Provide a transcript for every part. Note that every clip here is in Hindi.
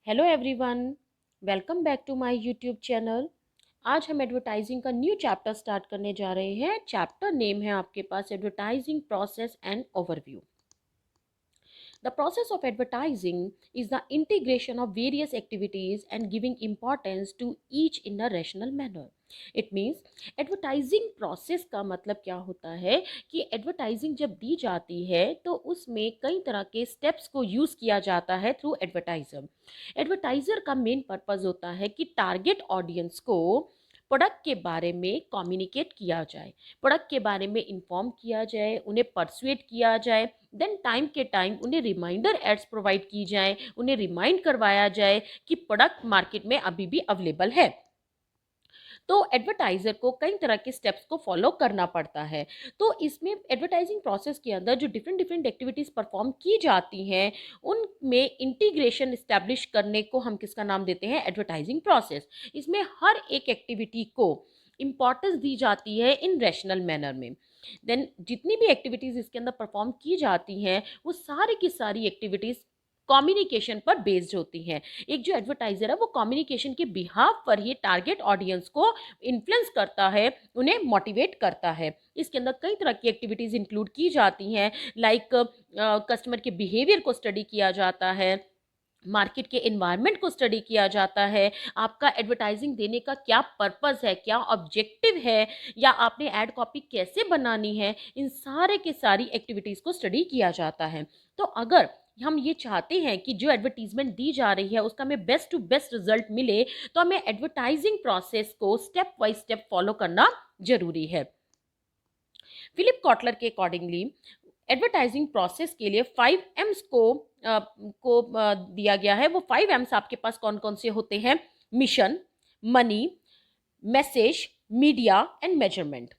Hello everyone, welcome back to my YouTube channel. आज हम एडवर्टाइजिंग का न्यू चैप्टर स्टार्ट करने जा रहे हैं। चैप्टर नेम है आपके पास advertising process and overview. The process of advertising is the integration of various activities and giving importance to each in a rational manner. It means advertising process का मतलब क्या होता है कि एडवर्टाइजिंग जब दी जाती है तो उसमें कई तरह के स्टेप्स को यूज़ किया जाता है थ्रू एडवर्टाइजर। एडवर्टाइजर का मेन पर्पस होता है कि टारगेट ऑडियंस को प्रोडक्ट के बारे में कम्युनिकेट किया जाए, प्रोडक्ट के बारे में इन्फॉर्म किया जाए, उन्हें परसुएट किया जाए। देन टाइम के टाइम उन्हें रिमाइंडर एड्स प्रोवाइड की जाए, उन्हें रिमाइंड करवाया जाए कि प्रोडक्ट मार्केट में अभी भी अवेलेबल है। तो एडवर्टाइजर को कई तरह के स्टेप्स को फॉलो करना पड़ता है। तो इसमें एडवर्टाइजिंग प्रोसेस के अंदर जो डिफरेंट डिफरेंट एक्टिविटीज़ परफॉर्म की जाती हैं उनमें इंटीग्रेशन इस्टेब्लिश करने को हम किसका नाम देते हैं? Advertising process. इसमें हर एक एक्टिविटी को इम्पॉर्टेंस दी जाती है इन रैशनल मैनर में। देन जितनी भी एक्टिविटीज़ इसके अंदर परफॉर्म की जाती हैं वो सारी की सारी एक्टिविटीज़ कम्युनिकेशन पर बेस्ड होती हैं। एक जो एडवर्टाइजर है वो कम्युनिकेशन के बिहाफ पर ही टारगेट ऑडियंस को इन्फ्लुएंस करता है, उन्हें मोटिवेट करता है। इसके अंदर कई तरह की एक्टिविटीज़ इंक्लूड की जाती हैं, लाइक कस्टमर के बिहेवियर को स्टडी किया जाता है, मार्केट के एनवायरनमेंट को स्टडी किया जाता है, आपका एडवर्टाइजिंग देने का क्या पर्पस है, क्या ऑब्जेक्टिव है, या आपने एड कॉपी कैसे बनानी है, इन सारे के सारी एक्टिविटीज़ को स्टडी किया जाता है। तो अगर हम ये चाहते हैं कि जो एडवर्टीजमेंट दी जा रही है उसका हमें बेस्ट टू बेस्ट रिजल्ट मिले तो हमें एडवर्टाइजिंग प्रोसेस को स्टेप बाय स्टेप फॉलो करना जरूरी है। फिलिप कॉटलर के अकॉर्डिंगली एडवर्टाइजिंग प्रोसेस के लिए 5 एम्स को दिया गया है। वो 5 एम्स आपके पास कौन कौन से होते हैं? Mission, money, message, media and measurement.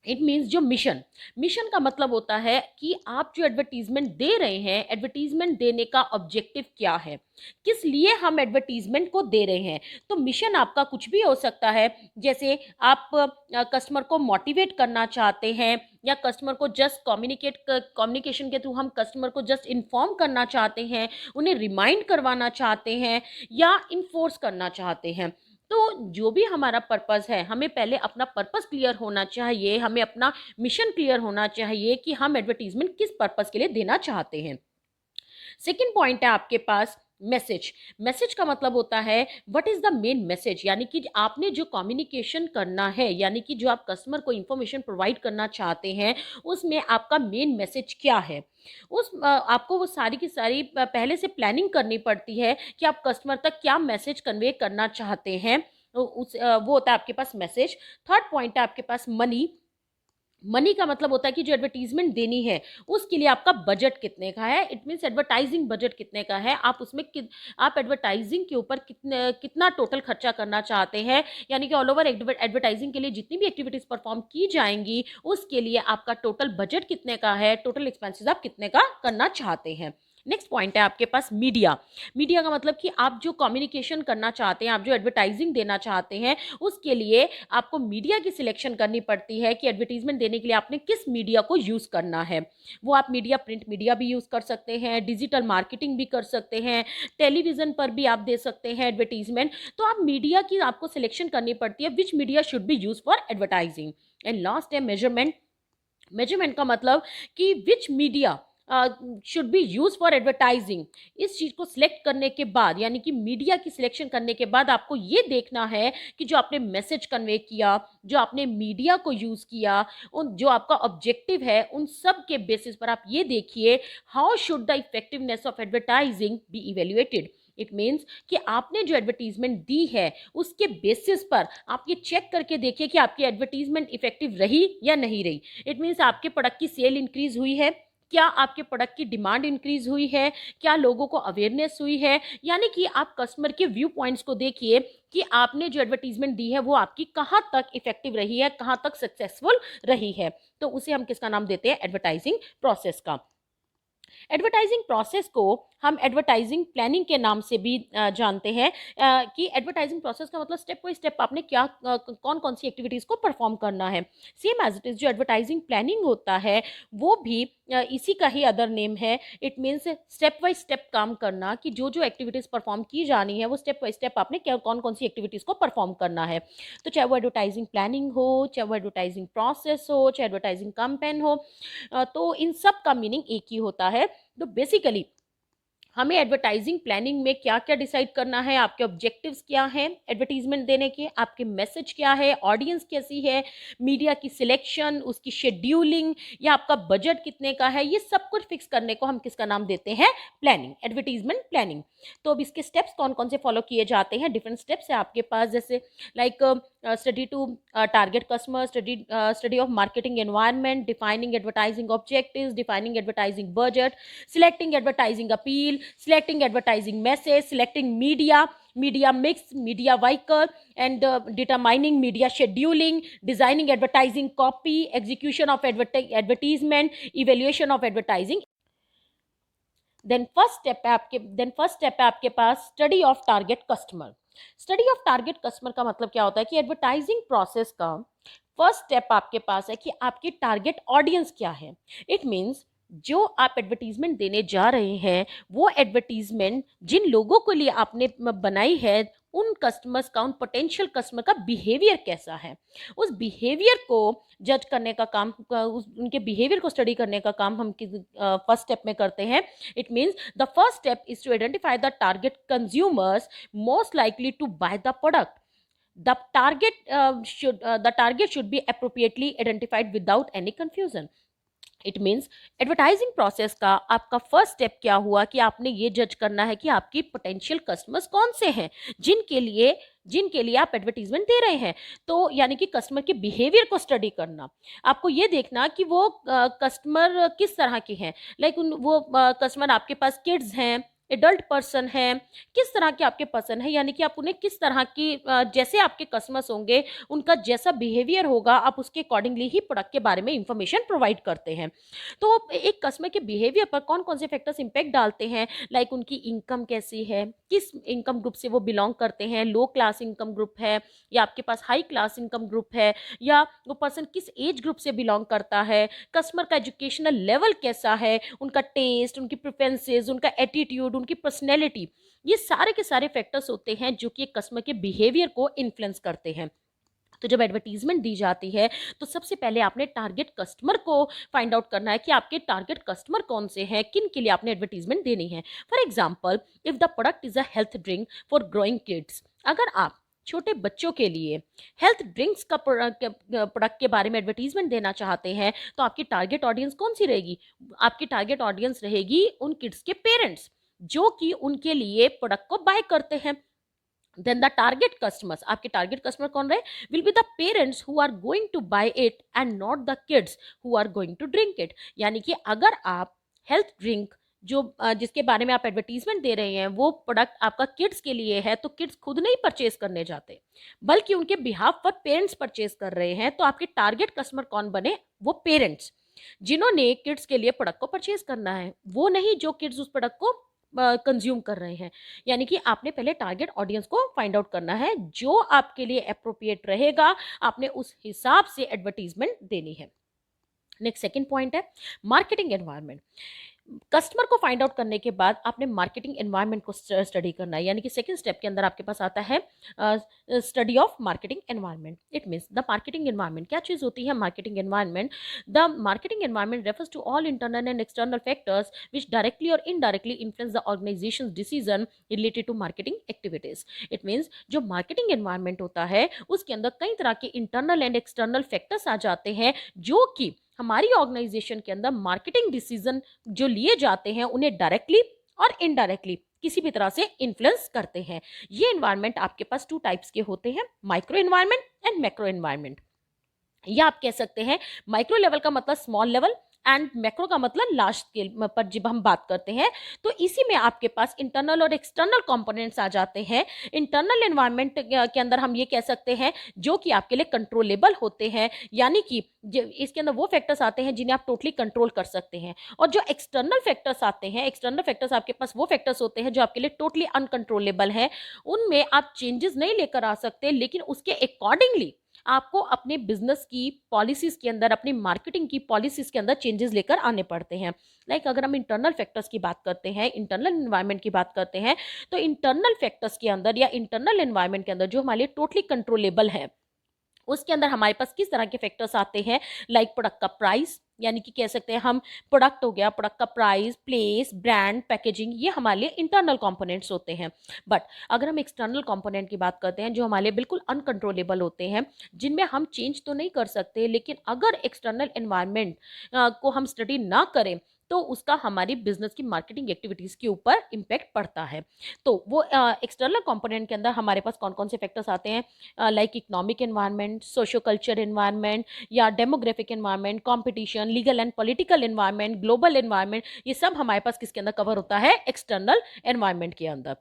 It means जो मिशन मिशन का मतलब होता है कि आप जो एडवर्टीजमेंट दे रहे हैं, एडवर्टीजमेंट देने का ऑब्जेक्टिव क्या है, किस लिए हम एडवर्टीजमेंट को दे रहे हैं। तो मिशन आपका कुछ भी हो सकता है, जैसे आप कस्टमर को मोटिवेट करना चाहते हैं, या कस्टमर को जस्ट कम्युनिकेशन के थ्रू हम कस्टमर को जस्ट इन्फॉर्म करना चाहते हैं, उन्हें रिमाइंड करवाना चाहते हैं, या इन्फोर्स करना चाहते हैं। तो जो भी हमारा पर्पस है, हमें पहले अपना पर्पस क्लियर होना चाहिए, हमें अपना मिशन क्लियर होना चाहिए कि हम एडवर्टीजमेंट किस पर्पस के लिए देना चाहते हैं। सेकेंड पॉइंट है आपके पास मैसेज। मैसेज का मतलब होता है what is the main message, यानी कि आपने जो कम्युनिकेशन करना है, यानी कि जो आप कस्टमर को इंफॉर्मेशन प्रोवाइड करना चाहते हैं उसमें आपका मेन मैसेज क्या है। आपको वो सारी की सारी पहले से प्लानिंग करनी पड़ती है कि आप कस्टमर तक क्या मैसेज कन्वे करना चाहते हैं। वो होता है आपके पास मैसेज। थर्ड पॉइंट है आपके पास मनी। मनी का मतलब होता है कि जो एडवर्टीजमेंट देनी है उसके लिए आपका बजट कितने का है। इट मीन्स एडवर्टाइजिंग बजट कितने का है, आप उसमें आप एडवर्टाइजिंग के ऊपर कितना टोटल खर्चा करना चाहते हैं, यानी कि ऑल ओवर एडवर्टाइजिंग के लिए जितनी भी एक्टिविटीज परफॉर्म की जाएंगी उसके लिए आपका टोटल बजट कितने का है, टोटल एक्सपेंसेस आप कितने का करना चाहते हैं। नेक्स्ट पॉइंट है आपके पास मीडिया। मीडिया का मतलब कि आप जो कम्युनिकेशन करना चाहते हैं, आप जो एडवर्टाइजिंग देना चाहते हैं उसके लिए आपको मीडिया की सिलेक्शन करनी पड़ती है कि एडवर्टीजमेंट देने के लिए आपने किस मीडिया को यूज़ करना है। वो आप मीडिया, प्रिंट मीडिया भी यूज़ कर सकते हैं, डिजिटल मार्केटिंग भी कर सकते हैं, टेलीविज़न पर भी आप दे सकते हैं एडवर्टीजमेंट। तो आप मीडिया की आपको सिलेक्शन करनी पड़ती है, विच media should be use for advertising. And last है मेजरमेंट। मेजरमेंट का मतलब कि विच media should be use for advertising. इस चीज़ को सिलेक्ट करने के बाद, यानी कि मीडिया की सिलेक्शन करने के बाद आपको ये देखना है कि जो आपने मैसेज कन्वे किया, जो आपने मीडिया को यूज़ किया, उन जो आपका ऑब्जेक्टिव है, उन सब के बेसिस पर आप ये देखिए how should the effectiveness of advertising be evaluated. It means कि आपने जो एडवर्टीजमेंट दी है उसके बेसिस पर आप ये चेक करके देखिए कि आपकी एडवर्टीजमेंट इफेक्टिव रही या नहीं रही। इट मीन्स आपके प्रोडक्ट की सेल इंक्रीज हुई है, क्या आपके प्रोडक्ट की डिमांड इंक्रीज हुई है, क्या लोगों को अवेयरनेस हुई है, यानी कि आप कस्टमर के व्यू पॉइंट्स को देखिए कि आपने जो एडवर्टीजमेंट दी है वो आपकी कहाँ तक इफेक्टिव रही है, कहाँ तक सक्सेसफुल रही है। तो उसे हम किसका नाम देते हैं? एडवर्टाइजिंग प्रोसेस का। एडवर्टाइजिंग प्रोसेस को हम एडवर्टाइजिंग प्लानिंग के नाम से भी जानते हैं कि एडवर्टाइजिंग प्रोसेस का मतलब स्टेप बाय स्टेप आपने क्या कौन कौन सी एक्टिविटीज़ को परफॉर्म करना है। सेम एज इट इज़ जो एडवर्टाइजिंग प्लानिंग होता है वो भी इसी का ही अदर नेम है। It means step by step काम करना कि जो जो एक्टिविटीज़ परफॉर्म की जानी है वो स्टेप बाय स्टेप आपने क्या कौन कौन सी एक्टिविटीज़ को परफॉर्म करना है। तो चाहे वो एडवर्टाइजिंग प्लानिंग हो, चाहे वो एडवर्टाइजिंग प्रोसेस हो, चाहे एडवर्टाइजिंग कैंपेन हो, तो इन सब का मीनिंग एक ही होता है। तो बेसिकली हमें एडवर्टाइजिंग प्लानिंग में क्या क्या डिसाइड करना है, आपके ऑब्जेक्टिव्स क्या हैं एडवर्टीजमेंट देने के, आपके मैसेज क्या है, ऑडियंस कैसी है, मीडिया की सिलेक्शन, उसकी शेड्यूलिंग या आपका बजट कितने का है, ये सब कुछ फिक्स करने को हम किसका नाम देते हैं, प्लानिंग, एडवर्टीजमेंट प्लानिंग। तो अब इसके स्टेप्स कौन कौन से फॉलो किए जाते हैं, डिफरेंट स्टेप्स है आपके पास, जैसे like study to target customer, study of marketing environment, defining advertising objectives, defining advertising budget, selecting advertising appeal, selecting advertising message, selecting media mix, media vehicle, and determining media scheduling, designing advertising copy, execution of advertisement, evaluation of advertising. Then first step है आपके पास study of target customer. Study of target customer का मतलब क्या होता है कि एडवर्टाइजिंग प्रोसेस का फर्स्ट स्टेप आपके पास है कि आपकी टारगेट ऑडियंस क्या है। इट मीन्स जो आप एडवर्टीजमेंट देने जा रहे हैं वो एडवर्टीजमेंट जिन लोगों के लिए आपने बनाई है उन कस्टमर्स का, उन पोटेंशियल कस्टमर का बिहेवियर कैसा है, उस बिहेवियर को जज करने का काम, उनके बिहेवियर को स्टडी करने का काम हम फर्स्ट स्टेप में करते हैं। It means the first step is to identify the target consumers most likely to buy the product. The target should be appropriately identified without any confusion. It means advertising process का आपका फर्स्ट स्टेप क्या हुआ कि आपने ये जज करना है कि आपकी पोटेंशियल कस्टमर्स कौन से हैं जिनके लिए आप एडवर्टीजमेंट दे रहे हैं। तो यानी कि कस्टमर के बिहेवियर को स्टडी करना, आपको ये देखना कि वो कस्टमर किस तरह के हैं, लाइक वो कस्टमर आपके पास किड्स हैं, एडल्ट पर्सन है, किस तरह के आपके पर्सन है, यानी कि आप उन्हें किस तरह की जैसे आपके कस्टमर्स होंगे उनका जैसा बिहेवियर होगा आप उसके अकॉर्डिंगली ही प्रोडक्ट के बारे में इंफॉर्मेशन प्रोवाइड करते हैं। तो एक कस्टमर के बिहेवियर पर कौन कौन से फैक्टर्स इंपैक्ट डालते हैं, लाइक उनकी इनकम कैसी है, किस इनकम ग्रुप से वो बिलोंग करते हैं, लो क्लास इनकम ग्रुप है या आपके पास हाई क्लास इनकम ग्रुप है, या वो पर्सन किस एज ग्रुप से बिलोंग करता है, कस्टमर का एजुकेशनल लेवल कैसा है, उनका टेस्ट, उनकी प्रेफरेंसेस, उनका एटीट्यूड, उनकी पर्सनैलिटी, ये सारे के सारे फैक्टर्स होते हैं जो कि एक कस्टमर के बिहेवियर को इन्फ्लुएंस करते हैं। तो जब एडवर्टीजमेंट दी जाती है तो सबसे पहले आपने टारगेट कस्टमर को फाइंड आउट करना है कि आपके टारगेट कस्टमर कौन से हैं, किन के लिए आपने एडवर्टीजमेंट देनी है। For example, if the product is a health drink for growing kids, अगर आप छोटे बच्चों के लिए हेल्थ ड्रिंक्स का प्रोडक्ट के बारे में एडवर्टीजमेंट देना चाहते हैं तो आपकी टारगेट ऑडियंस कौन सी रहेगी, आपकी टारगेट ऑडियंस रहेगी उन किड्स के पेरेंट्स जो कि उनके लिए प्रोडक्ट को बाय करते हैं। देन द टारगेट कस्टमर्स, आपके टारगेट कस्टमर कौन रहे, will be the parents who are going to buy it and not the kids who are going to drink it. यानी कि अगर आप हेल्थ ड्रिंक जो जिसके बारे में आप एडवर्टीजमेंट दे रहे हैं वो प्रोडक्ट आपका किड्स के लिए है तो किड्स खुद नहीं परचेज करने जाते बल्कि उनके बिहाफ पर पेरेंट्स परचेज कर रहे हैं। तो आपके टारगेट कस्टमर कौन बने, वो पेरेंट्स जिन्होंने किड्स के लिए प्रोडक्ट को परचेज करना है, वो नहीं जो किड्स उस प्रोडक्ट को कंज्यूम कर रहे हैं। यानी कि आपने पहले टारगेट ऑडियंस को फाइंड आउट करना है, जो आपके लिए अप्रोप्रिएट रहेगा आपने उस हिसाब से एडवर्टीजमेंट देनी है। नेक्स्ट सेकंड पॉइंट है मार्केटिंग एनवायरनमेंट। कस्टमर को फाइंड आउट करने के बाद आपने मार्केटिंग एनवायरनमेंट को स्टडी करना है, यानी कि सेकंड स्टेप के अंदर आपके पास आता है study of marketing environment. It means the marketing environment क्या चीज़ होती है, marketing environment. The marketing environment refers to all internal and external factors which directly और indirectly influence the organisation decision related to marketing activities. It means जो मार्केटिंग एनवायरनमेंट होता है उसके अंदर कई तरह के इंटरनल एंड एक्सटर्नल फैक्टर्स आ जाते हैं जो कि हमारी ऑर्गेनाइजेशन के अंदर मार्केटिंग डिसीजन जो लिए जाते हैं उन्हें डायरेक्टली और इनडायरेक्टली किसी भी तरह से इन्फ्लुएंस करते हैं। ये एनवायरनमेंट आपके पास टू टाइप्स के होते हैं, micro environment and macro environment. या आप कह सकते हैं माइक्रो लेवल का मतलब स्मॉल लेवल एंड मैक्रो का मतलब लार्ज स्केल पर जब हम बात करते हैं तो इसी में आपके पास इंटरनल और एक्सटर्नल कंपोनेंट्स आ जाते हैं। इंटरनल एनवायरनमेंट के अंदर हम ये कह सकते हैं जो कि आपके लिए कंट्रोलेबल होते हैं, यानी कि इसके अंदर वो फैक्टर्स आते हैं जिन्हें आप टोटली कंट्रोल कर सकते हैं। और जो एक्सटर्नल फैक्टर्स आते हैं, एक्सटर्नल फैक्टर्स आपके पास वो फैक्टर्स होते हैं जो आपके लिए टोटली अनकंट्रोलेबल है। उनमें आप चेंजेस नहीं लेकर आ सकते, लेकिन उसके अकॉर्डिंगली आपको अपने बिजनेस की पॉलिसीज के अंदर, अपनी मार्केटिंग की पॉलिसीज के अंदर चेंजेस लेकर आने पड़ते हैं। अगर हम इंटरनल फैक्टर्स की बात करते हैं, इंटरनल एनवायरनमेंट की बात करते हैं, तो इंटरनल फैक्टर्स के अंदर या इंटरनल एनवायरनमेंट के अंदर जो हमारे लिए टोटली कंट्रोलेबल है, उसके अंदर हमारे पास किस तरह के फैक्टर्स आते हैं। प्रोडक्ट का प्राइस, यानी कि कह सकते हैं हम प्रोडक्ट हो गया, प्रोडक्ट का प्राइस, प्लेस, ब्रांड, पैकेजिंग, ये हमारे लिए इंटरनल कंपोनेंट्स होते हैं। बट अगर हम एक्सटर्नल कंपोनेंट की बात करते हैं जो हमारे लिए बिल्कुल अनकंट्रोलेबल होते हैं, जिनमें हम चेंज तो नहीं कर सकते, लेकिन अगर एक्सटर्नल एनवायरनमेंट को हम स्टडी ना करें तो उसका हमारी बिजनेस की मार्केटिंग एक्टिविटीज के ऊपर इम्पैक्ट पड़ता है। तो वो एक्सटर्नल कंपोनेंट के अंदर हमारे पास कौन कौन से फैक्टर्स आते हैं, economic environment, socio culture environment या demographic environment, competition, legal and political environment, global environment, ये सब हमारे पास किसके अंदर कवर होता है, एक्सटर्नल एनवायरनमेंट के अंदर।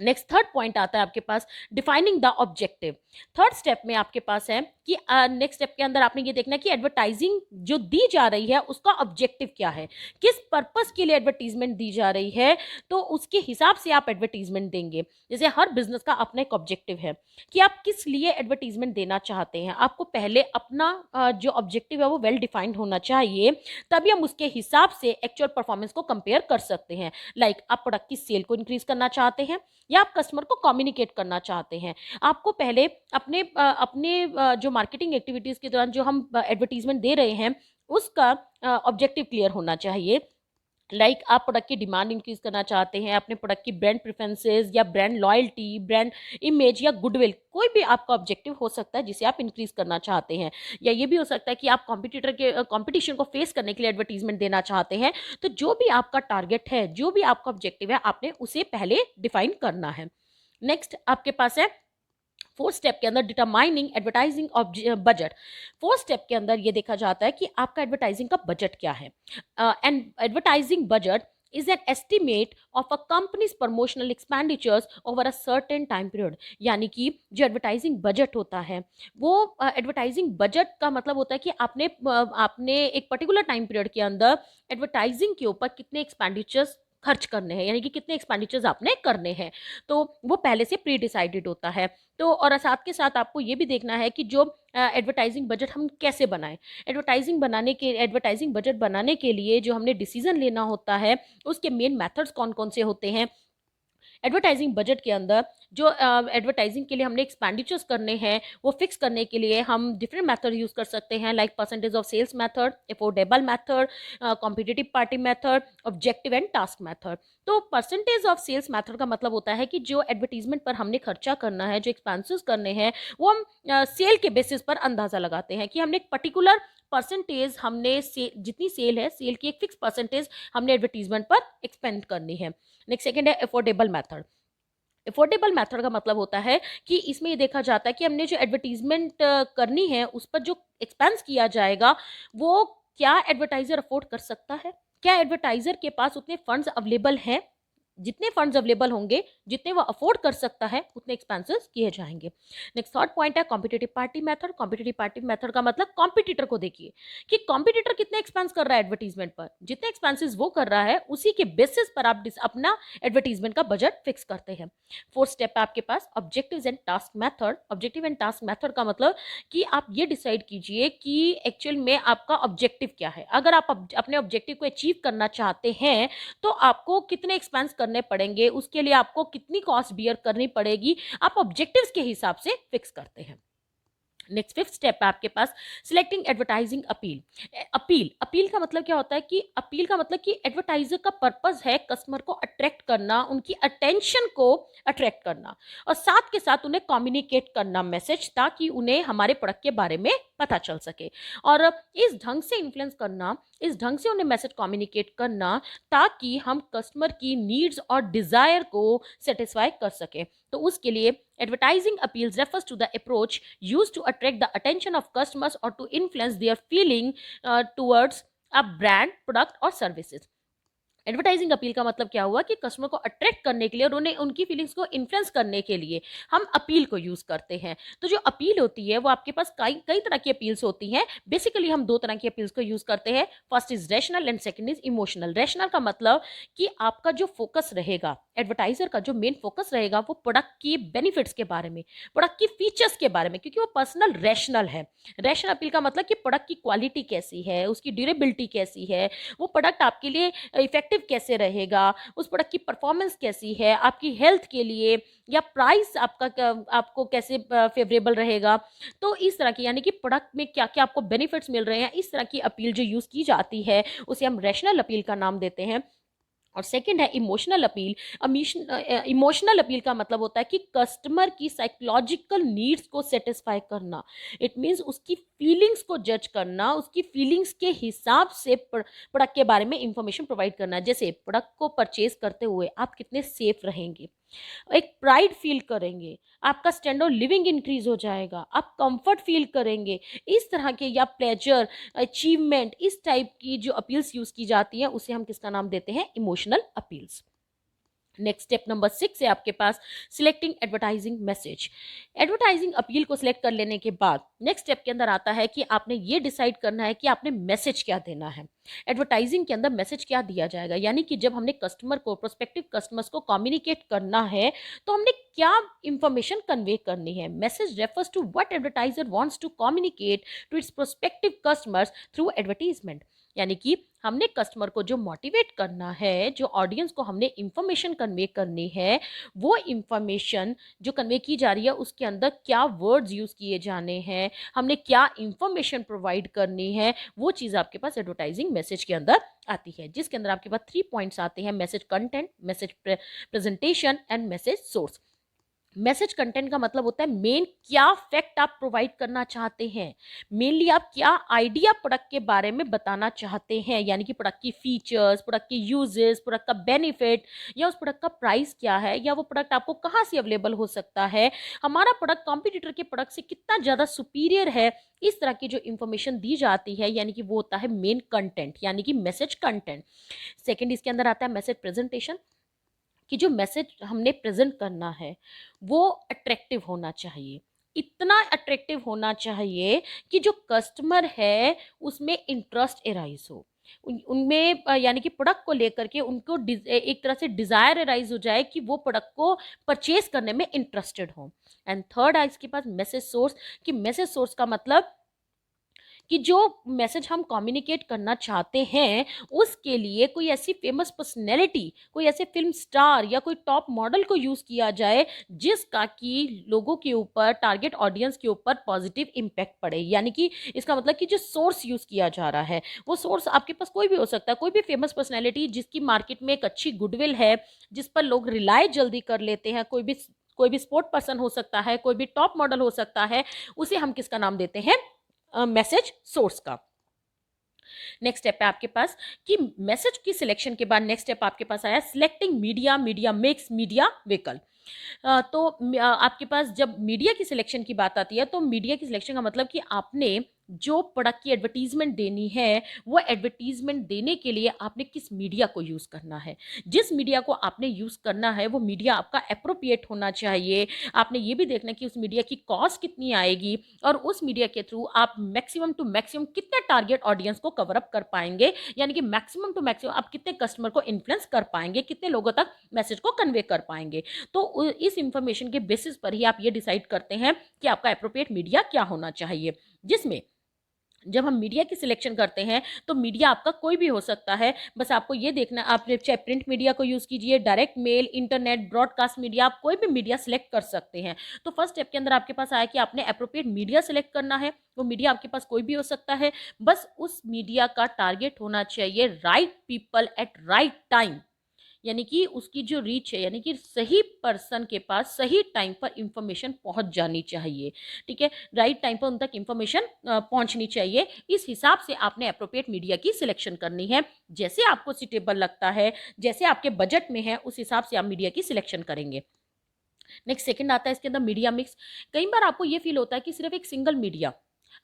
नेक्स्ट थर्ड पॉइंट आता है आपके पास defining the objective. Third step में आपके पास है कि नेक्स्ट स्टेप के अंदर आपने ये देखना है कि एडवर्टाइजिंग जो दी जा रही है उसका ऑब्जेक्टिव क्या है, किस पर्पस के लिए एडवर्टीजमेंट दी जा रही है, तो उसके हिसाब से आप एडवर्टीजमेंट देंगे। जैसे हर बिजनेस का अपना एक ऑब्जेक्टिव है कि आप किस लिए एडवर्टीजमेंट देना चाहते हैं। आपको पहले अपना जो ऑब्जेक्टिव है वो वेल डिफाइंड होना चाहिए, तभी हम उसके हिसाब से एक्चुअल परफॉर्मेंस को कंपेयर कर सकते हैं। आप प्रोडक्ट की सेल को इंक्रीज करना चाहते हैं या आप कस्टमर को कम्युनिकेट करना चाहते हैं। आपको पहले अपने जो मार्केटिंग एक्टिविटीज के दौरान जो हम एडवर्टीजमेंट दे रहे हैं उसका ऑब्जेक्टिव क्लियर होना चाहिए। आप प्रोडक्ट की डिमांड इंक्रीज करना चाहते हैं, अपने प्रोडक्ट की ब्रांड प्रेफरेंसेस या ब्रांड लॉयल्टी, ब्रांड इमेज या गुडविल, कोई भी आपका ऑब्जेक्टिव हो सकता है जिसे आप इंक्रीज करना चाहते हैं। या ये भी हो सकता है कि आप कंपटीशन को फेस करने के लिए एडवर्टीजमेंट देना चाहते हैं। तो जो भी आपका टारगेट है, जो भी आपका ऑब्जेक्टिव है, आपने उसे पहले डिफाइन करना है। नेक्स्ट आपके पास है फोर्थ स्टेप के अंदर determining advertising budget. Fourth step के अंदर ये देखा जाता है कि आपका एडवर्टाइजिंग का बजट क्या है। And advertising budget is an estimate of a company's promotional expenditures over a certain time period। यानी कि जो एडवर्टाइजिंग बजट होता है वो एडवर्टाइजिंग बजट का मतलब होता है कि आपने एक पर्टिकुलर टाइम पीरियड के अंदर एडवर्टाइजिंग के ऊपर कितने एक्सपेंडिचर्स खर्च करने हैं, यानी कि कितने एक्सपेंडिचर्स आपने करने हैं, तो वो पहले से प्री डिसाइडेड होता है। तो और साथ के साथ आपको ये भी देखना है कि जो एडवर्टाइजिंग बजट हम कैसे बनाएं। एडवर्टाइजिंग बजट बनाने के लिए जो हमने डिसीजन लेना होता है उसके मेन मेथड्स कौन कौन से होते हैं। एडवर्टाइजिंग बजट के अंदर जो एडवर्टाइजिंग के लिए हमने एक्सपेंडिचर्स करने हैं वो फिक्स करने के लिए हम डिफरेंट मेथड यूज कर सकते हैं, percentage of sales method, affordable method, competitive party method, objective and task method. तो परसेंटेज ऑफ सेल्स मेथड का मतलब होता है कि जो एडवर्टीजमेंट पर हमने खर्चा करना है, जो एक्सपेंसेस करने हैं, वो हम सेल के बेसिस पर अंदाजा लगाते हैं कि हमने एक पर्टिकुलर परसेंटेज, जितनी सेल है, सेल की एक फिक्स परसेंटेज हमने एडवर्टीजमेंट पर एक्सपेंड करनी है। नेक्स्ट सेकंड है अफोर्डेबल मेथड। अफोर्डेबल मेथड का मतलब होता है कि इसमें ये देखा जाता है कि हमने जो एडवर्टीजमेंट करनी है उस पर जो एक्सपेंस किया जाएगा वो क्या एडवर्टाइजर अफोर्ड कर सकता है, क्या एडवर्टाइजर के पास उतने फंड्स अवेलेबल हैं, जितने फंड्स अवेलेबल होंगे, जितने वो अफोर्ड कर सकता है, उतने एक्सपेंसेस किए जाएंगे। नेक्स्ट थर्ड पॉइंट है competitive party method. Competitive party method का मतलब कॉम्पिटिटर को देखिए कि कॉम्पिटिटर कितने एक्सपेंस कर रहा है एडवर्टीजमेंट पर, जितने एक्सपेंसेस वो कर रहा है उसी के बेसिस पर आप अपना एडवर्टीजमेंट का बजट फिक्स करते हैं। फोर्थ स्टेप है आपके पास objectives and task method. Objective and task method का मतलब कि आप ये डिसाइड कीजिए कि एक्चुअल में आपका ऑब्जेक्टिव क्या है। अगर आप अपने ऑब्जेक्टिव को अचीव करना चाहते हैं तो आपको कितने एक्सपेंस करने पड़ेंगे, उसके लिए आपको कितनी कॉस्ट बियर करनी पड़ेगी, आप ऑब्जेक्टिव्स के हिसाब से फिक्स करते हैं। नेक्स्ट फिफ्थ स्टेप है आपके पास सिलेक्टिंग एडवर्टाइजिंग अपील का मतलब क्या होता है कि अपील का मतलब कि एडवर्टाइजर का पर्पस है कस्टमर को अट्रैक्ट करना, उनकी अटेंशन को अट्रैक्ट करना और साथ के साथ उन्हें कम्युनिकेट करना मैसेज, ताकि उन्हें हमारे प्रोडक्ट के बारे में पता चल सके और इस ढंग से इन्फ्लुएंस करना, इस ढंग से उन्हें मैसेज कम्युनिकेट करना ताकि हम कस्टमर की नीड्स और डिजायर को सेटिस्फाई कर सके। तो उसके लिए advertising appeals refers to the approach used to attract the attention of customers or to influence their feeling towards brand, product और सर्विसेज। एडवर्टाइजिंग अपील का मतलब क्या हुआ कि कस्टमर को अट्रैक्ट करने के लिए और उन्हें उनकी फीलिंग्स को इन्फ्लुएंस करने के लिए हम अपील को यूज करते हैं। तो जो अपील होती है वो आपके पास कई कई तरह की अपील्स होती हैं। बेसिकली हम दो तरह की अपील्स को यूज करते हैं। First is rational and second is emotional. Rational का मतलब कि आपका जो फोकस रहेगा, एडवर्टाइजर का जो मेन फोकस रहेगा वो प्रोडक्ट की बेनिफिट्स के बारे में, प्रोडक्ट की फीचर्स के बारे में, क्योंकि वो पर्सनल रैशनल है। रैशनल अपील का मतलब कि प्रोडक्ट की क्वालिटी कैसी है, उसकी ड्यूरेबिलिटी कैसी है, वो प्रोडक्ट आपके लिए इफेक्टिव कैसे रहेगा, उस प्रोडक्ट की परफॉर्मेंस कैसी है, आपकी हेल्थ के लिए, या प्राइस आपको कैसे फेवरेबल रहेगा। तो इस तरह की, यानी कि प्रोडक्ट में क्या क्या आपको बेनिफिट्स मिल रहे हैं, इस तरह की अपील जो यूज की जाती है उसे हम रैशनल अपील का नाम देते हैं। और सेकंड है इमोशनल अपील। इमोशनल अपील का मतलब होता है कि कस्टमर की साइकोलॉजिकल नीड्स को सेटिस्फाई करना। इट मींस उसकी फीलिंग्स को जज करना, उसकी फीलिंग्स के हिसाब से प्रोडक्ट के बारे में इंफॉर्मेशन प्रोवाइड करना। जैसे प्रोडक्ट को परचेज करते हुए आप कितने सेफ रहेंगे, एक प्राइड फील करेंगे, आपका स्टैंडर्ड लिविंग इंक्रीज हो जाएगा, आप कंफर्ट फील करेंगे, इस तरह के, या प्लेजर, अचीवमेंट, इस टाइप की जो अपील्स यूज की जाती है उसे हम किसका नाम देते हैं, emotional appeals. Next step number 6 है आपके पास selecting advertising message. Advertising appeal को सिलेक्ट कर लेने के बाद नेक्स्ट स्टेप के अंदर आता है कि आपने ये डिसाइड करना है कि आपने मैसेज क्या देना है। एडवर्टाइजिंग के अंदर मैसेज क्या दिया जाएगा, यानी कि जब हमने कस्टमर को, प्रोस्पेक्टिव कस्टमर्स को कम्युनिकेट करना है तो हमने क्या इंफॉर्मेशन कन्वे करनी है। Message refers to what advertiser wants to communicate to its prospective customers through advertisement. यानी कि हमने कस्टमर को जो मोटिवेट करना है, जो ऑडियंस को हमने इंफॉर्मेशन कन्वे करनी है, वो इंफॉर्मेशन जो कन्वे की जा रही है उसके अंदर क्या वर्ड्स यूज किए जाने हैं, हमने क्या इंफॉर्मेशन प्रोवाइड करनी है, वो चीज़ आपके पास एडवर्टाइजिंग मैसेज के अंदर आती है, जिसके अंदर आपके पास 3 पॉइंट्स आते हैं: message content, message presentation and message source. Message content का मतलब होता है मेन क्या फैक्ट आप प्रोवाइड करना चाहते हैं, मेनली आप क्या आइडिया प्रोडक्ट के बारे में बताना चाहते हैं, यानी कि प्रोडक्ट की फीचर्स, प्रोडक्ट की यूजेस, प्रोडक्ट का बेनिफिट, या उस प्रोडक्ट का प्राइस क्या है, या वो प्रोडक्ट आपको कहाँ से अवेलेबल हो सकता है, हमारा प्रोडक्ट कॉम्पिटिटर के प्रोडक्ट से कितना ज़्यादा सुपीरियर है। इस तरह की जो इंफॉर्मेशन दी जाती है, यानी कि वो होता है मेन कंटेंट, यानी कि मैसेज कंटेंट। सेकेंड इसके अंदर आता है मैसेज प्रेजेंटेशन, कि जो मैसेज हमने प्रेजेंट करना है वो अट्रैक्टिव होना चाहिए, इतना अट्रैक्टिव होना चाहिए कि जो कस्टमर है उसमें इंटरेस्ट एराइज हो, उनमें यानी कि प्रोडक्ट को लेकर के उनको एक तरह से डिजायर एराइज हो जाए कि वो प्रोडक्ट को परचेज करने में इंटरेस्टेड हो। एंड थर्ड है इसके पास मैसेज सोर्स, कि मैसेज सोर्स का मतलब कि जो मैसेज हम कम्युनिकेट करना चाहते हैं उसके लिए कोई ऐसी फेमस पर्सनैलिटी, कोई ऐसे फिल्म स्टार या कोई टॉप मॉडल को यूज किया जाए जिसका कि लोगों के ऊपर, टारगेट ऑडियंस के ऊपर पॉजिटिव इम्पैक्ट पड़े। यानी कि इसका मतलब कि जो सोर्स यूज किया जा रहा है वो सोर्स आपके पास कोई भी हो सकता है, कोई भी फेमस पर्सनैलिटी जिसकी मार्केट में एक अच्छी गुडविल है, जिस पर लोग रिलाय जल्दी कर लेते हैं, कोई भी स्पोर्ट पर्सन हो सकता है, कोई भी टॉप मॉडल हो सकता है, उसे हम किसका नाम देते हैं, मैसेज सोर्स का। नेक्स्ट स्टेप है आपके पास कि मैसेज की सिलेक्शन के बाद नेक्स्ट स्टेप आपके पास आया selecting media, media mix, media विकल्प। तो आपके पास जब मीडिया की सिलेक्शन की बात आती है तो मीडिया की सिलेक्शन का मतलब कि आपने जो प्रोडक्ट की एडवर्टीजमेंट देनी है वो एडवर्टीजमेंट देने के लिए आपने किस मीडिया को यूज करना है। जिस मीडिया को आपने यूज करना है वो मीडिया आपका अप्रोप्रिएट होना चाहिए। आपने ये भी देखना कि उस मीडिया की कॉस्ट कितनी आएगी और उस मीडिया के थ्रू आप मैक्सिमम टू मैक्सिमम कितने टारगेट ऑडियंस को कवर अप कर पाएंगे, यानी कि मैक्सिमम टू मैक्सिमम आप कितने कस्टमर को इन्फ्लुएंस कर पाएंगे, कितने लोगों तक मैसेज को कन्वे कर पाएंगे। तो इस इंफॉर्मेशन के बेसिस पर ही आप ये डिसाइड करते हैं कि आपका अप्रोप्रिएट मीडिया क्या होना चाहिए। जिसमें जब हम मीडिया की सिलेक्शन करते हैं तो मीडिया आपका कोई भी हो सकता है, बस आपको ये देखना, आप चाहे प्रिंट मीडिया को यूज़ कीजिए, direct mail, internet, broadcast media, आप कोई भी मीडिया सिलेक्ट कर सकते हैं। तो फर्स्ट स्टेप के अंदर आपके पास आया कि आपने अप्रोप्रिएट मीडिया सिलेक्ट करना है। वो मीडिया आपके पास कोई भी हो सकता है, बस उस मीडिया का टारगेट होना चाहिए right people at right time, यानी कि उसकी जो रीच है, यानी कि सही पर्सन के पास सही टाइम पर इंफॉर्मेशन पहुंच जानी चाहिए। ठीक है, राइट टाइम पर उन तक इंफॉर्मेशन पहुंचनी चाहिए। इस हिसाब से आपने अप्रोप्रिएट मीडिया की सिलेक्शन करनी है। जैसे आपको सुटेबल लगता है, जैसे आपके बजट में है, उस हिसाब से आप मीडिया की सिलेक्शन करेंगे। नेक्स्ट सेकंड आता है इसके अंदर मीडिया मिक्स। कई बार आपको ये फील होता है कि सिर्फ एक सिंगल मीडिया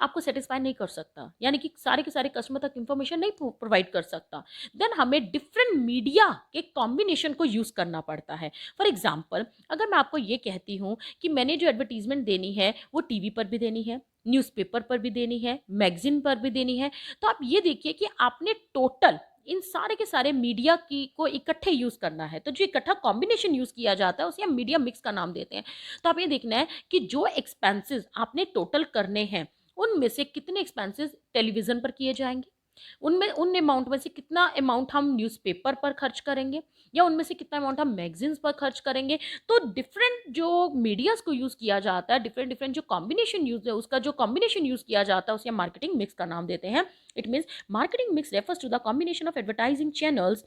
आपको सेटिस्फाई नहीं कर सकता, यानी कि सारे के सारे कस्टमर तक इंफॉर्मेशन नहीं प्रोवाइड कर सकता। देन हमें डिफरेंट मीडिया के कॉम्बिनेशन को यूज़ करना पड़ता है। फॉर एग्जाम्पल, अगर मैं आपको ये कहती हूँ कि मैंने जो एडवर्टीजमेंट देनी है वो टीवी पर भी देनी है, न्यूज़पेपर पर भी देनी है, मैगजीन पर भी देनी है, तो आप ये देखिए कि आपने टोटल इन सारे के सारे मीडिया की को इकट्ठे यूज़ करना है। तो जो इकट्ठा कॉम्बिनेशन यूज़ किया जाता है उसे हम मीडिया मिक्स का नाम देते हैं। तो आप ये देखना है कि जो एक्सपेंसेस आपने टोटल करने हैं उनमें से कितने एक्सपेंसेस टेलीविज़न पर किए जाएंगे, उनमें उन अमाउंट में से कितना अमाउंट हम न्यूज़पेपर पर खर्च करेंगे, या उनमें से कितना अमाउंट हम मैगजीन्स पर खर्च करेंगे। तो डिफरेंट जो मीडियाज़ को यूज़ किया जाता है, डिफरेंट डिफरेंट जो कॉम्बिनेशन यूज़ है, उसका जो कॉम्बिनेशन यूज़ किया जाता है उसे हम मार्केटिंग मिक्स का नाम देते हैं। It means marketing mix refers to the combination of advertising channels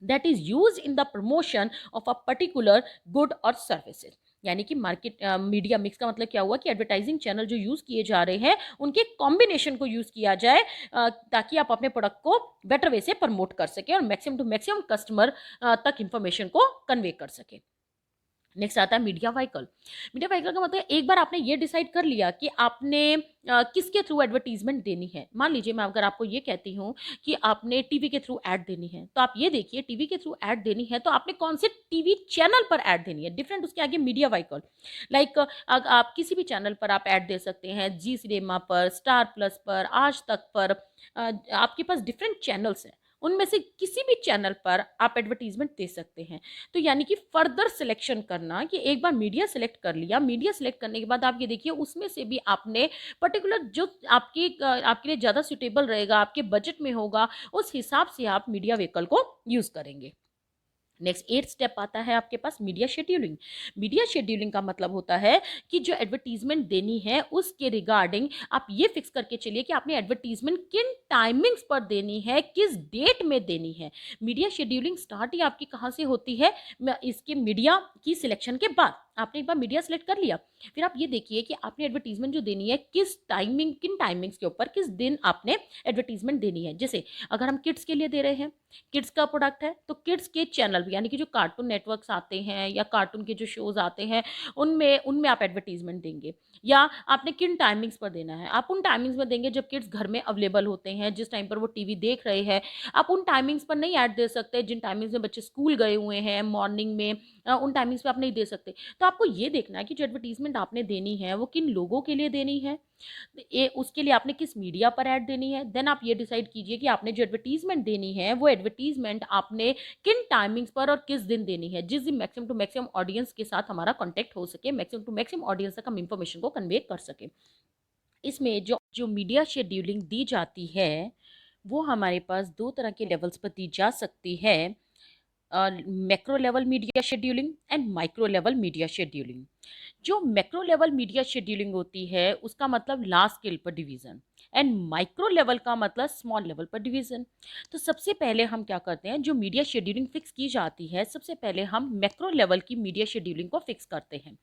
that is used in the promotion of a particular good or services। यानी कि मार्केट मीडिया मिक्स का मतलब क्या हुआ कि एडवर्टाइजिंग चैनल जो यूज़ किए जा रहे हैं उनके कॉम्बिनेशन को यूज़ किया जाए, ताकि आप अपने प्रोडक्ट को बेटर वे से प्रमोट कर सकें और मैक्सिमम टू मैक्सिमम कस्टमर तक इंफॉर्मेशन को कन्वे कर सके। नेक्स्ट आता है मीडिया व्हीकल। मीडिया व्हीकल का मतलब एक बार आपने ये डिसाइड कर लिया कि आपने किसके थ्रू एडवर्टीजमेंट देनी है। मान लीजिए मैं अगर आपको ये कहती हूँ कि आपने टीवी के थ्रू ऐड देनी है, तो आप ये देखिए टीवी के थ्रू ऐड देनी है तो आपने कौन से टीवी चैनल पर ऐड देनी है, डिफरेंट उसके आगे मीडिया व्हीकल। लाइक आप किसी भी चैनल पर आप ऐड दे सकते हैं, जी सिनेमा पर, स्टार प्लस पर, आज तक पर, आपके पास डिफरेंट चैनल्स हैं, उनमें से किसी भी चैनल पर आप एडवर्टीजमेंट दे सकते हैं। तो यानी कि फर्दर सिलेक्शन करना कि एक बार मीडिया सेलेक्ट कर लिया, मीडिया सेलेक्ट करने के बाद आप ये देखिए उसमें से भी आपने पर्टिकुलर जो आपके लिए ज़्यादा सुटेबल रहेगा, आपके बजट में होगा, उस हिसाब से आप मीडिया व्हीकल को यूज़ करेंगे। नेक्स्ट 8 स्टेप आता है आपके पास मीडिया शेड्यूलिंग। मीडिया शेड्यूलिंग का मतलब होता है कि जो एडवर्टीजमेंट देनी है उसके रिगार्डिंग आप ये फिक्स करके चलिए कि आपने एडवर्टीजमेंट किन टाइमिंग्स पर देनी है, किस डेट में देनी है। मीडिया शेड्यूलिंग स्टार्ट ही आपकी कहाँ से होती है, इसके मीडिया की सिलेक्शन के बाद। आपने एक बार मीडिया सेलेक्ट कर लिया, फिर आप ये देखिए कि आपने एडवर्टीजमेंट जो देनी है किस टाइमिंग, किन टाइमिंग्स के ऊपर, किस दिन आपने एडवर्टीजमेंट देनी है। जैसे अगर हम किड्स के लिए दे रहे हैं, किड्स का प्रोडक्ट है, तो किड्स के चैनल यानी कि जो कार्टून नेटवर्क्स आते हैं या कार्टून के जो शोज आते हैं उनमें उनमें आप एडवर्टीजमेंट देंगे, या आपने किन टाइमिंग्स पर देना है। आप उन टाइमिंग्स में देंगे जब किड्स घर में अवेलेबल होते हैं, जिस टाइम पर वो टीवी देख रहे हैं। आप उन टाइमिंग्स पर नहीं ऐड दे सकते जिन टाइमिंग्स में बच्चे स्कूल गए हुए हैं मॉर्निंग में, उन टाइमिंग्स पे आप नहीं दे सकते। तो आपको ये देखना है कि जो एडवर्टीजमेंट आपने देनी है वो किन लोगों के लिए देनी है, उसके लिए आपने किस मीडिया पर ऐड देनी है। देन आप ये डिसाइड कीजिए कि आपने जो एडवर्टीजमेंट देनी है वो एडवर्टीजमेंट आपने किन टाइमिंग्स पर और किस दिन देनी है, जिस दिन मैक्सिमम टू मैक्सिमम ऑडियंस के साथ हमारा कॉन्टेक्ट हो सके, मैक्सिमम टू मैक्सिमम ऑडियंस तक हम इंफॉर्मेशन को कन्वे कर सके। इसमें जो जो मीडिया शेड्यूलिंग दी जाती है वो हमारे पास दो तरह के लेवल्स पर दी जा सकती है, macro level media scheduling and micro level media scheduling. जो मैक्रो लेवल मीडिया शेड्यूलिंग होती है उसका मतलब लार्ज स्केल पर डिवीज़न, एंड माइक्रो लेवल का मतलब स्मॉल लेवल पर डिवीज़न। तो सबसे पहले हम क्या करते हैं, जो मीडिया शेड्यूलिंग फिक्स की जाती है सबसे पहले हम मैक्रो लेवल की मीडिया शेड्यूलिंग को फिक्स करते हैं,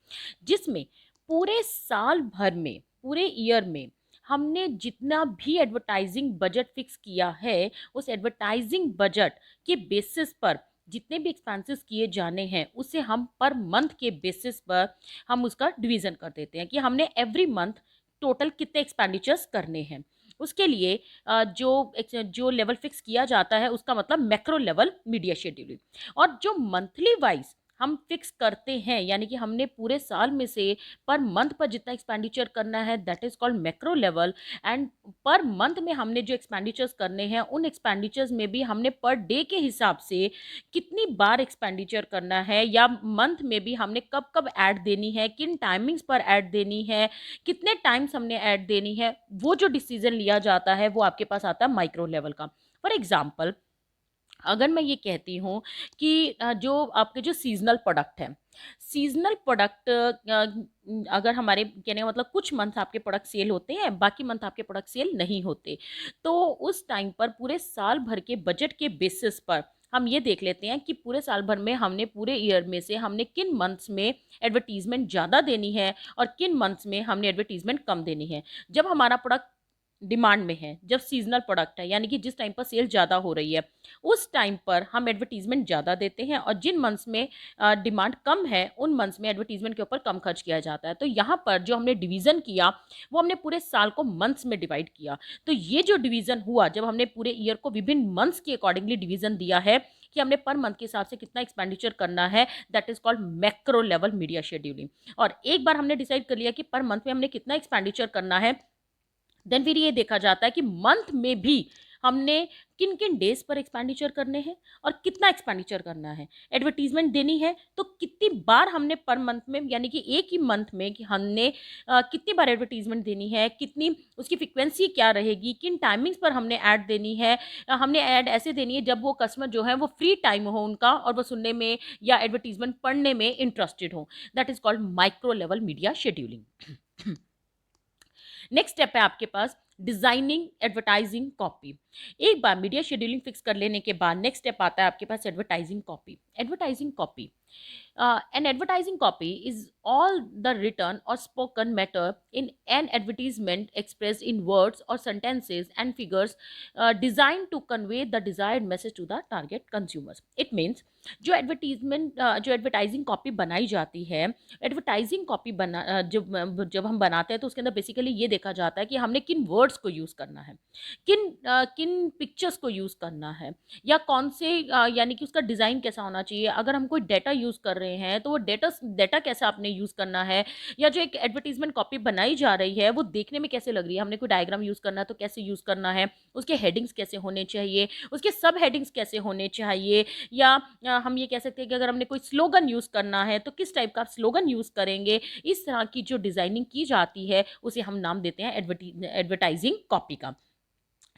जिसमें पूरे साल भर में, पूरे ईयर में हमने जितना भी एडवर्टाइजिंग बजट फिक्स किया है उस एडवर्टाइजिंग बजट के बेसिस पर जितने भी एक्सपेंसेस किए जाने हैं उसे हम पर मंथ के बेसिस पर हम उसका डिवीज़न कर देते हैं कि हमने एवरी मंथ टोटल कितने एक्सपेंडिचर्स करने हैं। उसके लिए जो लेवल फिक्स किया जाता है उसका मतलब मैक्रो लेवल मीडिया शेड्यूलिंग। और जो मंथली वाइज हम फिक्स करते हैं, यानी कि हमने पूरे साल में से पर मंथ पर जितना एक्सपेंडिचर करना है that is called macro level. And per month में हमने जो एक्सपेंडिचर्स करने हैं उन एक्सपेंडिचर्स में भी हमने पर डे के हिसाब से कितनी बार एक्सपेंडिचर करना है, या मंथ में भी हमने कब कब ऐड देनी है, किन टाइमिंग्स पर ऐड देनी है, कितने टाइम्स हमने ऐड देनी है, वो जो डिसीजन लिया जाता है वो आपके पास आता है माइक्रो लेवल का। फॉर एग्जाम्पल, अगर मैं ये कहती हूँ कि जो आपके जो सीजनल प्रोडक्ट है, सीजनल प्रोडक्ट अगर हमारे कहने का मतलब कुछ मंथ आपके प्रोडक्ट सेल होते हैं, बाकी मंथ आपके प्रोडक्ट सेल नहीं होते, तो उस टाइम पर पूरे साल भर के बजट के बेसिस पर हम ये देख लेते हैं कि पूरे साल भर में हमने, पूरे ईयर में से हमने किन मंथ्स में एडवर्टीजमेंट ज़्यादा देनी है और किन मंथ्स में हमने एडवर्टीजमेंट कम देनी है। जब हमारा प्रोडक्ट डिमांड में है, जब सीजनल प्रोडक्ट है, यानी कि जिस टाइम पर सेल ज़्यादा हो रही है उस टाइम पर हम एडवर्टीजमेंट ज़्यादा देते हैं, और जिन मंथ्स में डिमांड कम है उन मंथ्स में एडवर्टीजमेंट के ऊपर कम खर्च किया जाता है। तो यहाँ पर जो हमने डिवीज़न किया वो हमने पूरे साल को मंथ्स में डिवाइड किया। तो ये जो डिवीज़न हुआ, जब हमने पूरे ईयर को विभिन्न मंथ्स के अकॉर्डिंगली डिवीज़न दिया है कि हमने पर मंथ के हिसाब से कितना एक्सपेंडिचर करना है, that is called macro level media scheduling. और एक बार हमने डिसाइड कर लिया कि पर मंथ में हमने कितना एक्सपेंडिचर करना है, देन फिर ये देखा जाता है कि मंथ में भी हमने किन किन डेज पर एक्सपेंडिचर करने हैं और कितना एक्सपेंडिचर करना है। एडवर्टीजमेंट देनी है तो कितनी बार हमने पर मंथ में, यानी कि एक ही मंथ में कि हमने कितनी बार एडवर्टीजमेंट देनी है, कितनी उसकी फ्रिक्वेंसी क्या रहेगी, किन टाइमिंग्स पर हमने ऐड देनी है। हमने ऐड ऐसे देनी है जब वो कस्टमर जो है वो फ्री टाइम हो उनका और वो सुनने में या एडवर्टीजमेंट पढ़ने में इंटरेस्टेड हो। That is called micro level media scheduling. Next step है आपके पास डिजाइनिंग एडवर्टाइजिंग कॉपी। एक बार मीडिया शेड्यूलिंग फिक्स कर लेने के बाद नेक्स्ट स्टेप आता है आपके पास advertising copy. Advertising copy, an advertising copy is all the written or spoken matter in an advertisement expressed in words or sentences and figures designed to convey the desired message to the target consumers. It means जो एडवर्टाइजिंग कॉपी बनाई जाती है, एडवर्टाइजिंग कॉपी जब हम बनाते हैं तो उसके अंदर बेसिकली ये देखा जाता है कि हमने किन वर्ड्स को यूज़ करना है, किन पिक्चर्स को यूज़ करना है, या कौन से यानी कि उसका डिज़ाइन कैसा होना चाहिए। अगर हम कोई डेटा यूज़ कर रहे हैं तो वो डेटा कैसा आपने यूज़ करना है, या जो एक एडवर्टीजमेंट कॉपी बनाई जा रही है वो देखने में कैसे लग रही है, हमने कोई डायग्राम यूज़ करना है तो कैसे यूज़ करना है, उसके हेडिंग्स कैसे होने चाहिए, उसके सब हेडिंग्स कैसे होने चाहिए, या हम ये कह सकते हैं कि अगर हमने कोई स्लोगन यूज़ करना है तो किस टाइप का स्लोगन यूज़ करेंगे। इस तरह की जो डिज़ाइनिंग की जाती है उसे हम नाम देते हैं एडवर्टाइजिंग कॉपी का।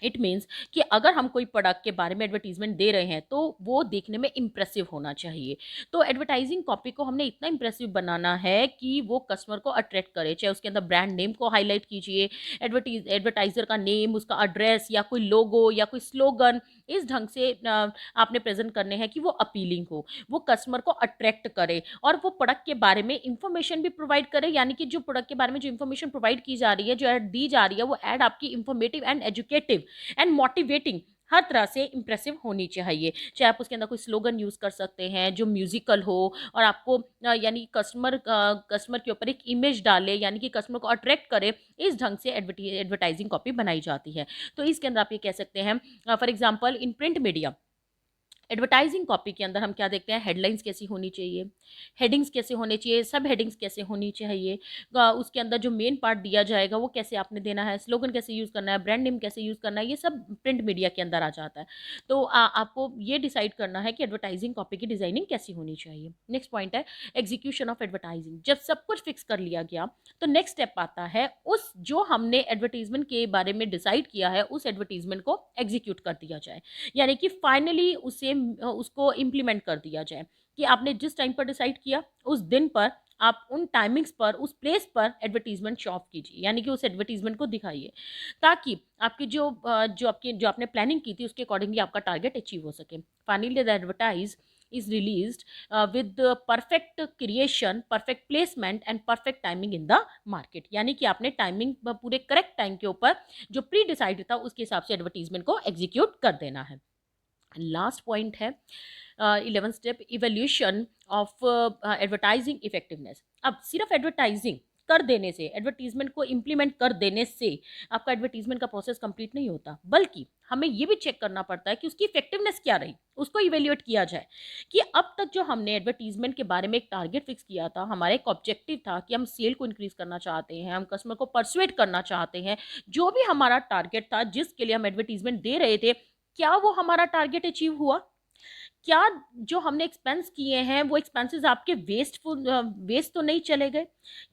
इट मीन्स कि अगर हम कोई प्रोडक्ट के बारे में एडवर्टीजमेंट दे रहे हैं तो वो देखने में इम्प्रेसिव होना चाहिए। तो एडवर्टाइजिंग कॉपी को हमने इतना इम्प्रेसिव बनाना है कि वो कस्टमर को अट्रैक्ट करे, चाहे उसके अंदर ब्रांड नेम को हाईलाइट कीजिए, एडवर्टाइजर का नेम, उसका एड्रेस या कोई लोगो या कोई स्लोगन इस ढंग से आपने प्रेजेंट करने हैं कि वो अपीलिंग हो, वो कस्टमर को अट्रैक्ट करे और वो प्रोडक्ट के बारे में इंफॉर्मेशन भी प्रोवाइड करे। यानी कि जो प्रोडक्ट के बारे में जो इंफॉर्मेशन प्रोवाइड की जा रही है, जो ऐड दी जा रही है, वो ऐड आपकी informative and educative and motivating हर तरह से इंप्रेसिव होनी चाहिए। चाहे आप उसके अंदर कोई स्लोगन यूज़ कर सकते हैं जो म्यूजिकल हो और आपको यानी कस्टमर के ऊपर एक इमेज डाले, यानी कि कस्टमर को अट्रैक्ट करे। इस ढंग से एडवर्टाइजिंग कॉपी बनाई जाती है। तो इसके अंदर आप ये कह सकते हैं, for example in print media advertising copy के अंदर हम क्या देखते हैं, हेडलाइंस कैसी होनी चाहिए, हेडिंग्स कैसे होने चाहिए, सब हेडिंग्स कैसे होनी चाहिए, उसके अंदर जो मेन पार्ट दिया जाएगा वो कैसे आपने देना है, स्लोगन कैसे यूज़ करना है, ब्रांड नेम कैसे यूज़ करना है, ये सब प्रिंट मीडिया के अंदर आ जाता है। तो आपको ये डिसाइड करना है कि एडवर्टाइजिंग कॉपी की डिज़ाइनिंग कैसी होनी चाहिए। नेक्स्ट पॉइंट है एग्जीक्यूशन ऑफ एडवर्टाइजिंग। जब सब कुछ फिक्स कर लिया गया तो नेक्स्ट स्टेप आता है उस जो हमने एडवर्टीजमेंट के बारे में डिसाइड किया है उस एडवर्टीजमेंट को एग्जीक्यूट कर दिया जाए, यानी कि फाइनली उसको इम्प्लीमेंट कर दिया जाए कि आपने जिस टाइम पर डिसाइड किया उस दिन पर आप उन टाइमिंग्स पर उस प्लेस पर एडवर्टीजमेंट शो ऑफ कीजिए, यानी कि उस एडवर्टीजमेंट को दिखाइए ताकि आपकी जो आपने प्लानिंग की थी उसके अकॉर्डिंगली आपका टारगेट अचीव हो सके। Finally the advertise is released with the perfect creation, perfect placement and perfect timing in the market। यानी कि आपने टाइमिंग पूरे करेक्ट टाइम के ऊपर जो प्री डिसाइड था उसके हिसाब से एडवर्टीजमेंट को एग्जीक्यूट कर देना है। लास्ट पॉइंट है 11th step evaluation of advertising effectiveness. अब सिर्फ एडवर्टाइजिंग कर देने से, एडवर्टीजमेंट को इम्प्लीमेंट कर देने से आपका एडवर्टीजमेंट का प्रोसेस कंप्लीट नहीं होता, बल्कि हमें ये भी चेक करना पड़ता है कि उसकी इफेक्टिवनेस क्या रही, उसको इवेल्युएट किया जाए कि अब तक जो हमने एडवर्टीजमेंट के बारे में एक टारगेट फिक्स किया था, हमारा एक ऑब्जेक्टिव था कि हम सेल को इंक्रीज करना चाहते हैं, हम कस्टमर को परसुएट करना चाहते हैं, जो भी हमारा टारगेट था जिसके लिए हम एडवर्टीजमेंट दे रहे थे, क्या वो हमारा टारगेट अचीव हुआ? क्या जो हमने एक्सपेंस किए हैं वो एक्सपेंसेस आपके वेस्ट तो नहीं चले गए?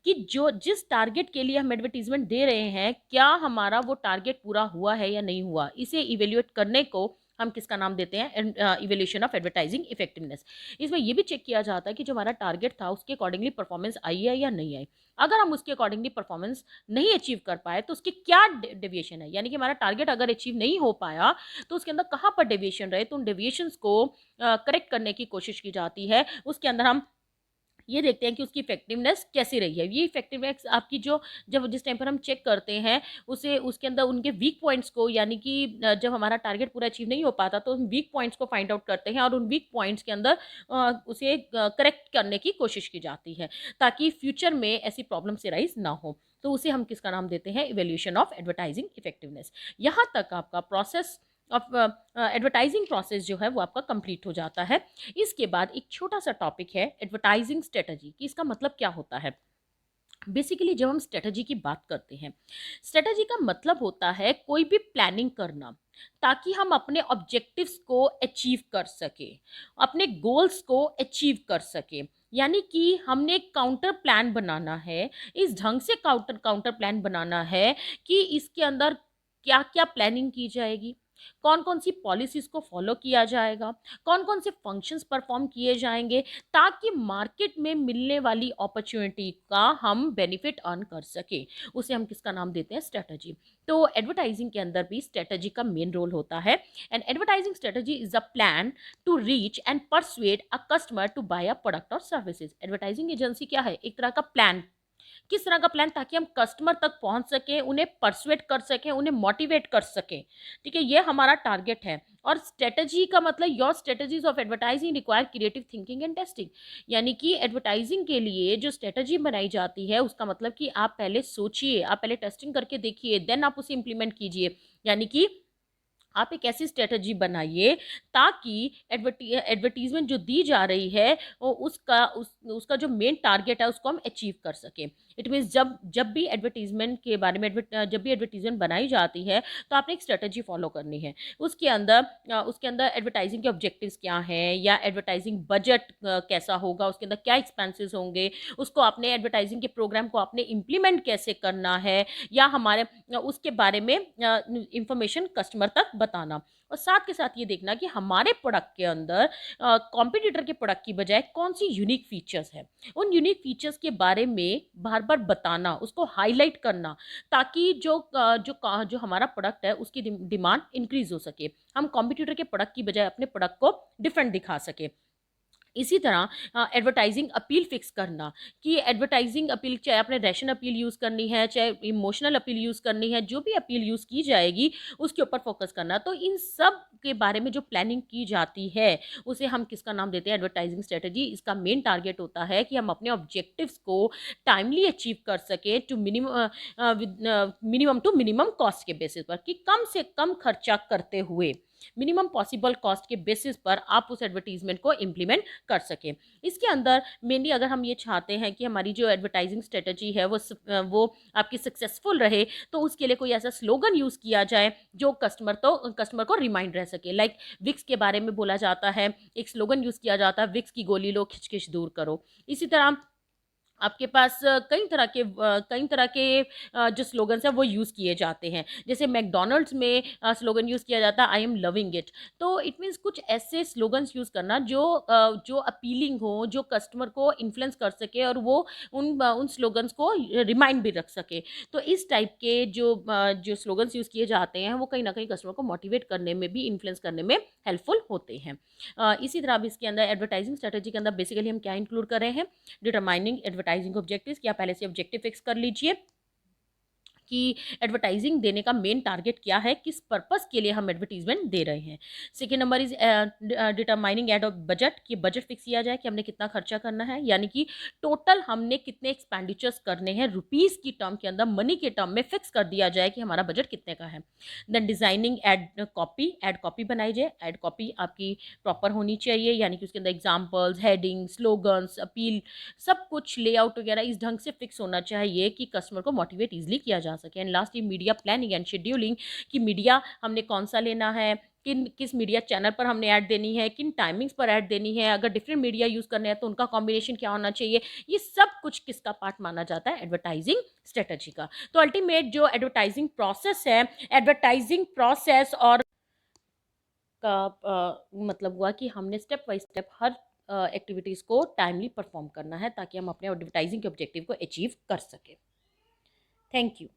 कि जो जिस टारगेट के लिए हम एडवर्टीजमेंट दे रहे हैं क्या हमारा वो टारगेट पूरा हुआ है या नहीं हुआ? इसे इवेल्युएट करने को हम किसका नाम देते हैं, इवेल्यूशन ऑफ एडवर्टाइजिंग इफेक्टिवनेस। इसमें यह भी चेक किया जाता है कि जो हमारा टारगेट था उसके अकॉर्डिंगली परफॉर्मेंस आई है या नहीं आई। अगर हम उसके अकॉर्डिंगली परफॉर्मेंस नहीं अचीव कर पाए तो उसकी क्या डेविएशन है, यानी कि हमारा टारगेट अगर अचीव नहीं हो पाया तो उसके अंदर कहाँ पर डेविएशन रहे, तो उन डेविएशंस को करेक्ट करने की कोशिश की जाती है। उसके अंदर हम ये देखते हैं कि उसकी इफेक्टिवनेस कैसी रही है। ये इफेक्टिवनेस आपकी जो जब जिस टाइम पर हम चेक करते हैं उसे उसके अंदर उनके वीक पॉइंट्स को, यानी कि जब हमारा टारगेट पूरा अचीव नहीं हो पाता तो हम वीक पॉइंट्स को फाइंड आउट करते हैं और उन वीक पॉइंट्स के अंदर उसे करेक्ट करने की कोशिश की जाती है ताकि फ्यूचर में ऐसी प्रॉब्लम से राइज ना हो। तो उसे हम किसका नाम देते हैं, इवेल्यूशन ऑफ एडवर्टाइजिंग इफेक्टिवनेस। यहाँ तक आपका प्रोसेस ऑफ एडवर्टाइजिंग प्रोसेस जो है वो आपका कंप्लीट हो जाता है। इसके बाद एक छोटा सा टॉपिक है एडवर्टाइजिंग स्ट्रेटजी कि इसका मतलब क्या होता है। बेसिकली जब हम स्ट्रेटजी की बात करते हैं, स्ट्रेटजी का मतलब होता है कोई भी प्लानिंग करना ताकि हम अपने ऑब्जेक्टिव्स को अचीव कर सके, अपने गोल्स को अचीव कर सके। यानी कि हमने एक काउंटर प्लान बनाना है, इस ढंग से काउंटर काउंटर प्लान बनाना है कि इसके अंदर क्या क्या प्लानिंग की जाएगी, कौन कौन सी पॉलिसीज को फॉलो किया जाएगा, कौन कौन से फंक्शंस परफॉर्म किए जाएंगे ताकि मार्केट में मिलने वाली अपॉर्चुनिटी का हम बेनिफिट अर्न कर सके। उसे हम किसका नाम देते हैं, स्ट्रेटजी। तो एडवर्टाइजिंग के अंदर भी स्ट्रेटजी का मेन रोल होता है। And advertising strategy is a plan to reach and persuade a customer to buy a product और सर्विसेज। एडवर्टाइजिंग एजेंसी क्या है, एक तरह का प्लान। किस तरह का प्लान, ताकि हम कस्टमर तक पहुंच सके, उन्हें परसुएट कर सकें, उन्हें मोटिवेट कर सकें। ठीक है, ये हमारा टारगेट है। और स्ट्रेटजी का मतलब your strategies of advertising require creative thinking and testing. यानी कि एडवर्टाइजिंग के लिए जो स्ट्रेटजी बनाई जाती है उसका मतलब कि आप पहले सोचिए, आप पहले टेस्टिंग करके देखिए, देन आप उसे इंप्लीमेंट कीजिए। यानी कि आप एक ऐसी स्ट्रेटजी बनाइए ताकि एडवर्टीजमेंट जो दी जा रही है वो उसका जो मेन टारगेट है उसको हम अचीव कर सकें। इट मीन्स जब जब भी एडवर्टीजमेंट के बारे में जब भी एडवर्टीजमेंट बनाई जाती है तो आपने एक स्ट्रेटजी फॉलो करनी है। उसके अंदर एडवर्टाइजिंग के ऑब्जेक्टिव्स क्या हैं, या एडवर्टाइजिंग बजट कैसा होगा, उसके अंदर क्या एक्सपेंसेस होंगे, उसको आपने एडवर्टाइजिंग के प्रोग्राम को आपने इम्प्लीमेंट कैसे करना है, या हमारे उसके बारे में इंफॉर्मेशन कस्टमर तक बताना। और साथ के साथ ये देखना कि हमारे प्रोडक्ट के अंदर कॉम्पिटिटर के प्रोडक्ट की बजाय कौन सी यूनिक फीचर्स है, उन यूनिक फीचर्स के बारे में बार बार बताना, उसको हाईलाइट करना ताकि जो हमारा प्रोडक्ट है उसकी डिमांड इंक्रीज हो सके, हम कॉम्पिटिटर के प्रोडक्ट की बजाय अपने प्रोडक्ट को डिफरेंट दिखा सके। इसी तरह एडवर्टाइजिंग अपील फिक्स करना कि एडवर्टाइजिंग अपील, चाहे आपने रैशन अपील यूज़ करनी है, चाहे इमोशनल अपील यूज़ करनी है, जो भी अपील यूज़ की जाएगी उसके ऊपर फोकस करना। तो इन सब के बारे में जो प्लानिंग की जाती है उसे हम किसका नाम देते हैं, एडवर्टाइजिंग स्ट्रेटजी। इसका मेन टारगेट होता है कि हम अपने ऑब्जेक्टिव्स को टाइमली अचीव कर सके to minimum to minimum cost के बेसिस पर, कि कम से कम खर्चा करते हुए मिनिमम पॉसिबल कॉस्ट के बेसिस पर आप उस एडवर्टीजमेंट को इम्प्लीमेंट कर सकें। इसके अंदर मेनली अगर हम ये चाहते हैं कि हमारी जो एडवर्टाइजिंग स्ट्रेटजी है वो आपकी सक्सेसफुल रहे, तो उसके लिए कोई ऐसा स्लोगन यूज़ किया जाए जो कस्टमर को रिमाइंड रह सके। लाइक विक्स के बारे में बोला जाता है, एक स्लोगन यूज़ किया जाता है, विक्स की गोली लो खिच खिच दूर करो। इसी तरह आपके पास कई तरह के जो स्लोगन्स हैं वो यूज़ किए जाते हैं। जैसे मैकडॉनल्ड्स में स्लोगन यूज़ किया जाता है, आई एम लविंग इट। तो इट मीन्स कुछ ऐसे स्लोगन्स यूज़ करना जो अपीलिंग हो, जो कस्टमर को इन्फ्लुएंस कर सके और वो उन स्लोगन्स को रिमाइंड भी रख सके। तो इस टाइप के जो स्लोगन्स यूज़ किए जाते हैं वो कहीं ना कहीं कस्टमर को मोटिवेट करने में भी, इन्फ्लुएंस करने में हेल्पफुल होते हैं। इसी तरह अब इसके अंदर एडवर्टाइजिंग स्ट्रेटजी के अंदर बेसिकली हम क्या इंक्लूड कर रहे हैं, डिटरमाइनिंग एडवर्टाइजिंग ऑब्जेक्टिव्स, क्या पहले से ऑब्जेक्टिव फिक्स कर लीजिए कि एडवर्टाइजिंग देने का मेन टारगेट क्या है, किस पर्पस के लिए हम एडवर्टीजमेंट दे रहे हैं। Second number is determining ad of budget, कि बजट फिक्स किया जाए कि हमने कितना खर्चा करना है, यानी कि टोटल हमने कितने एक्सपेंडिचर्स करने हैं रुपीज़ की टर्म के अंदर, मनी के टर्म में फिक्स कर दिया जाए कि हमारा बजट कितने का है। देन डिजाइनिंग एड कॉपी बनाई जाए। एड कॉपी आपकी प्रॉपर होनी चाहिए, यानी कि उसके अंदर एग्जाम्पल्स, हेडिंग, स्लोगन्स, अपील, सब कुछ लेआउट वगैरह इस ढंग से फिक्स होना चाहिए कि कस्टमर को मोटिवेट इजिली किया जा सके। And last, media planning and scheduling, कि मीडिया हमने कौन सा लेना है, किस मीडिया चैनल पर हमने ऐड देनी है, किन टाइमिंग्स पर ऐड देनी है, अगर डिफरेंट मीडिया यूज़ करने हैं तो उनका कॉम्बिनेशन क्या होना चाहिए। ये सब कुछ किसका पार्ट माना जाता है, एडवर्टाइजिंग स्ट्रेटजी का। तो अल्टीमेट जो एडवर्टाइजिंग प्रोसेस है, एडवर्टाइजिंग प्रोसेस और का मतलब हुआ कि हमने step by step her activities को टाइमली परफॉर्म करना है ताकि हम अपने एडवर्टाइजिंग के ऑब्जेक्टिव को अचीव कर सकें। Thank you.